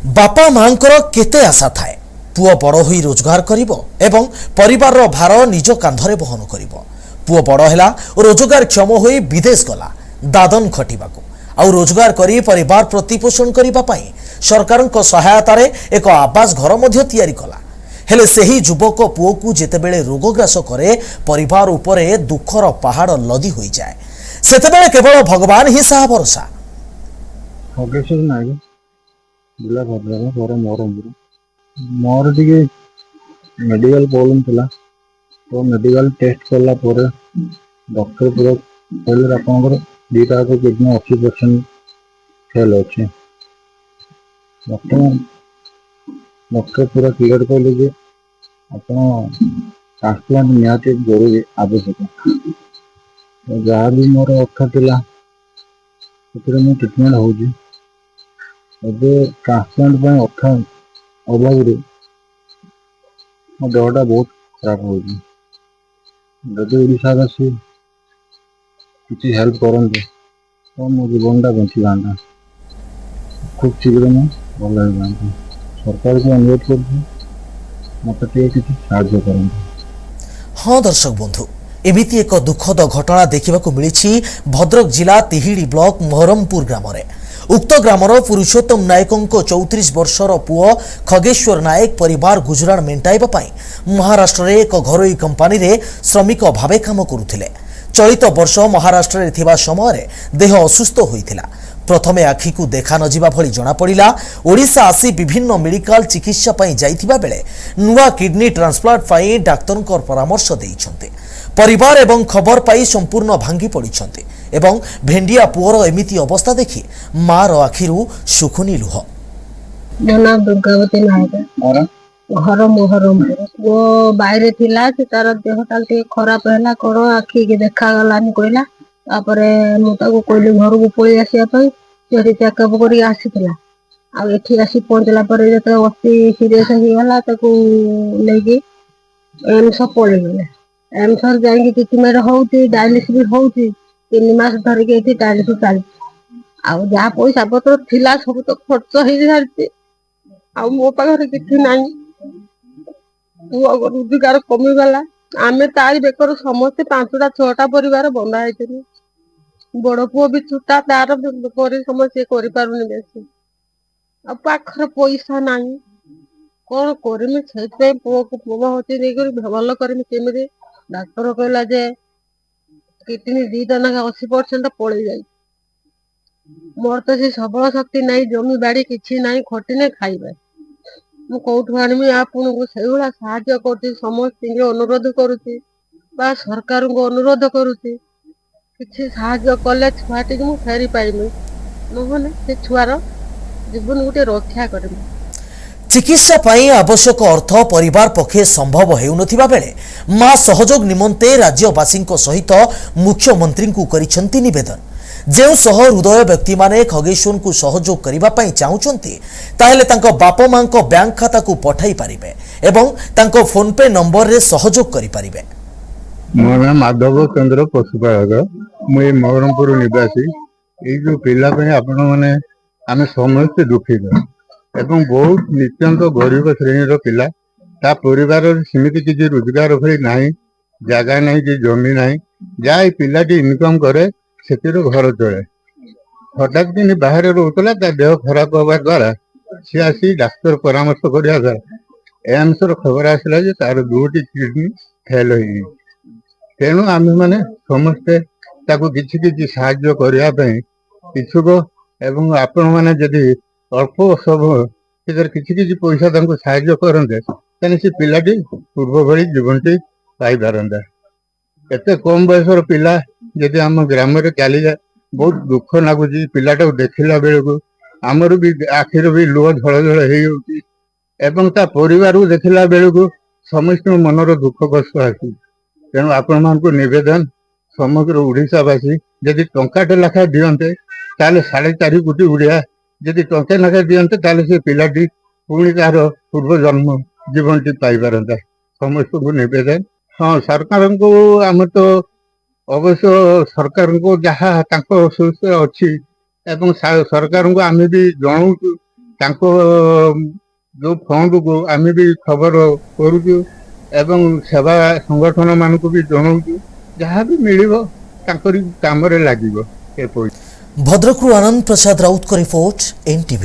बापा मांकर केते आशा थाए पुओ बड़ होई रोजगार करिवो एवं परिवार भार निज कांधरे बहन करिवो। पुओ बड़ हैला रोजगार क्षम होई विदेश गला दादन खटिबाकू आउ रोजगार करी परिवार प्रतिपोषण करिबा पई सरकारक सहायतार एक आवास घर मध्य तैयारी कला। हेले सेही युवक पुओ को जेतेबेले रोगग्रास करे परिवार उपरे दुखर पहाड़ लदी होई जाए सेतेबेले केवल भगवान ही साहा भरोसा। जिला भद्रक घर मोरंपुर मोर टे मेडिकल प्रॉब्लम थिला तो मेडिकल टेस्ट कला डॉक्टर पूरा कहले आपंकर दीटा किडनी 80% फेल अच्छे। डॉक्टर पूरा क्लियर कहले जे आप ट्रांसप्लांट निहाती जरूरी आवश्यक। तो जहाँ भी मोर अर्थ थिला ट्रिटमेंट होजी ଏବେ ଟ୍ରାନ୍ସପ୍ଲାଣ୍ଟ ପାଇଁ ଅର୍ଥ ଅଭାବରୁ ମୋ ଦେହଟା ବହୁତ ଖରାପ ହେଉଛି। ଯଦି ଓଡ଼ିଶାବାସୀ କିଛି ହେଲ୍ପ କରନ୍ତେ ତ ମୋ ଜୀବନଟା ବଞ୍ଚିଯାଆନ୍ତା, ଖୁବ୍ ଶୀଘ୍ର ମୁଁ ଭଲ ହେଇଯାଆନ୍ତି। ସରକାରକୁ ଅନୁରୋଧ କରୁଛି ମୋତେ ଟିକେ କିଛି ସାହାଯ୍ୟ କରନ୍ତୁ। हाँ दर्शक बंधु एमिति एक दुखद घटना देखा मिली भद्रक जिला तिहिड़ी ब्लॉक महरमपुर ग्राम में। उक्त ग्रामर पुरुषोत्तम नायकों 34 वर्षर पुओ खगेश्वर नायक परिवार गुजराण मेंटाइबा महाराष्ट्र एक घरोई कंपानी रे श्रमिक भावे काम करुथिले। चलित वर्ष महाराष्ट्र रे थिबा समय देह असुस्थ होइथिला। प्रथमे आखि को देखा न जिबा भली जना पड़िला। ओडिशा आसी विभिन्न मेडिकल चिकित्सा पई जाइथिबा बेले नुआ किडनी ट्रांसप्लांट पई डाक्टरंकर परामर्श देइछन्ते। परिवार एवं खबर पाई संपूर्ण भांगी पड़िछन्ते एवं भेंडिया पुअर एमिति अवस्था देखि मार आखिरु सुखुनी लुह। नाम दुर्गावती नायक घर मोहरमपुर वो बाहर थिला से तार देहटा खराब है कौन आखि के देखा गलानी कहला तापरे मुझे कहली घर को पलि आसापी चेकअप कर आसी आसी पहुंचला जो अति सीरीयस होगला लेकिन एम्स पलैगले। एम्स जाकि ट्रिटमेंट होती डायलिसिस भी होती 3 मास धरिकी डायलिसिस चलती जहाँ पैसा पत्र थिला सब तो खर्च हो सारी आ मो पाखे कि ना रोजगार कमिगला। आमे तारी बेकर समस्ते 5टा 6टा परिवार बंधा है। बड़ पुओ भी छुटा तार समस्या कर बेसी पाखर पैसा ना कौन करमी से पुओ को पुओ होती भल करमी डाक्तर कहला जे किडनी 2टा ना 80% पलि जाए। मोर तो से सबल शक्ति नहीं जमी बाड़ी किसी ना खटिने खाइबा मु कौटू आनमी आपन को से साहाय्य कर समस्त अनुरोध करुच्ची बा सरकार को अनुरोध करुच्ची किसी साहाय्य कले छुआटी मु फेरी पाइमी नहले से छुआर जीवन गोटे रक्षा करमी। चिकित्सा पाई आवश्यक अर्थ परिवार पक्षे संभव हेउनथिबा बेले मां सहयोग निमंते राज्यवासी सहित मुख्यमंत्री को करिसेंती निवेदन। जो सह हृदय व्यक्ति माने खगेश्वर को सहयोग करबा पई चाहुचंती ताहेले तांको बापा मां को बैंक खाता को पठाई पारिबे एवं तांको फोन पे नंबर रे सहयोग करि पारिबे। मोर नाम माधव चंद्र पशुपालक मुझे महरमपुर निवासी। ये जो पिला आपण मैंने आम समस्त दुखित एवं बहुत नित्यंत गरीब श्रेणी पिला ता परिवार सेमती किसी रोजगार ना जगह ना कि जमी ना जहाँ पिलाटी इनकम करे से घर चले। हठात कि बाहर रोला देह खराब हवा द्वारा सी आसी डाक्तर परामर्श करने द्वारा एम्स खबर आसला तार 2टी किडनी फेल हो। तेणु आम मैंने समस्ते किसी किसी साहाय्य करने इच्छुक एवं आपण मैंने जदि अल्प सब किसी किसी पैसा साहाय्य करते तेने से पिलाटी पूर्व भली जीवनटी पाई पारंता। एत कम बयसर पिला जदि आम ग्राम चली जाए बहुत दुख लगुच। पिलाटा देखला बेलू आमर भी आखिर भी लुह झल झल हो परिवार को देखला बेलू समस्त मनर दुख कष्ट आसी। तेणु आपण मान निवेदन समग्र ओडिशावासी जदि टंकाटे लेखा दियंते ताले 4.5 कोटी उड़िया जदि टंके लेखा दियंते ताले से पिलाटी पुणी तार पूर्व जन्म जीवनटी पाई पारंता। समस्त को निवेदन। हाँ सरकार को आम तो अवश्य सरकार को जहाँ अच्छी सरकार को आम भी जनाऊँ ତାଙ୍କ ଯୋଉ ଫଣ୍ଡକୁ ଆମେ ବି ଖବର କରୁଛୁ ଏବଂ ସେବା ସଂଗଠନ ମାନଙ୍କୁ ବି ଜଣାଉଛୁ, ଯାହା ବି ମିଳିବ ତାଙ୍କରି କାମରେ ଲାଗିବ ଏ ପଇସା। ଭଦ୍ରକରୁ ଆନନ୍ଦ ପ୍ରସାଦ ରାଉତଙ୍କ ରିପୋର୍ଟ, NTV।